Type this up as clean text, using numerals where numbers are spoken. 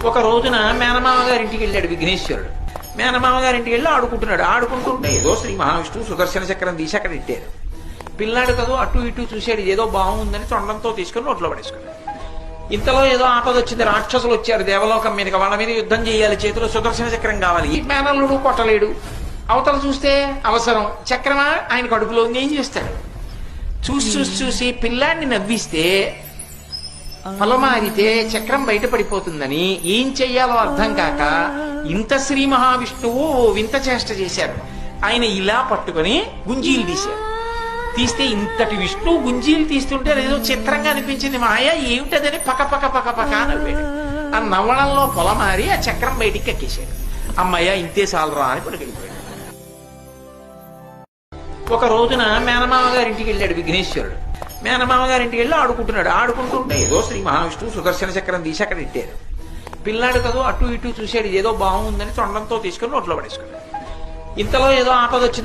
ఒక రోజున మేనమామ గారింటికి వెళ్ళాడు విఘ్నేశ్వరుడు. మేనమామ గారింటికి వెళ్ళి ఆడుకుంటున్నాడు. ఆడుకుంటుంటే ఏదో శ్రీ మహావిష్ణువు సుదర్శన చక్రం తీసి అక్కడ ఇట్టారు. పిల్లాడు కదా అటు ఇటు చూశాడు, ఏదో బాగుందని తొండంతో తీసుకుని నోట్లో పడేసుకున్నాడు. ఇంతలో ఏదో ఆపద వచ్చింది, రాక్షసులు వచ్చారు దేవలోకం మీదకి, వాళ్ళ మీద యుద్ధం చేయాలి, చేతిలో సుదర్శన చక్రం కావాలి. ఈ మేనల్లుడు కొట్టలేడు. అవతల చూస్తే అవసరం చక్రమా ఆయన కడుపులో ఏం చేస్తాడు? చూసి చూసి చూసి పిల్లాడిని నవ్విస్తే పొలమారితే చక్రం బయట పడిపోతుందని ఏం చెయ్యాలో అర్థం కాక ఇంత శ్రీ మహావిష్ణువు వింత చేష్ట చేశారు. ఆయన ఇలా పట్టుకొని గుంజీలు తీశారు. తీస్తే ఇంతటి విష్ణువు గుంజీలు తీస్తుంటే ఏదో చిత్రంగా అనిపించింది. మాయ ఏమిటదని పక పక పక పక నవ్వాడు. ఆ నవ్వడంలో పొలమారి ఆ చక్రం బయటికి ఎక్కేశాడు. అమ్మయ్య ఇంతే సాలరా అని పడుకెళ్ళిపోయాడు. ఒక రోజున మేనమామ గారింటికి వెళ్ళాడు విఘ్నేశ్వరుడు. మేనమామ గారింటికి వెళ్ళి ఆడుకుంటున్నాడు. ఆడుకుంటుంటే ఏదో శ్రీ మహావిష్ణువు సుదర్శన చక్రం తీసి అక్కడ ఇట్టారు. పిల్లాడు కదా అటు ఇటు చూశాడు, ఏదో బాగుందని తొండంతో తీసుకుని నోట్లో పడేసుకున్నాడు. ఇంతలో ఏదో ఆపద వచ్చింది,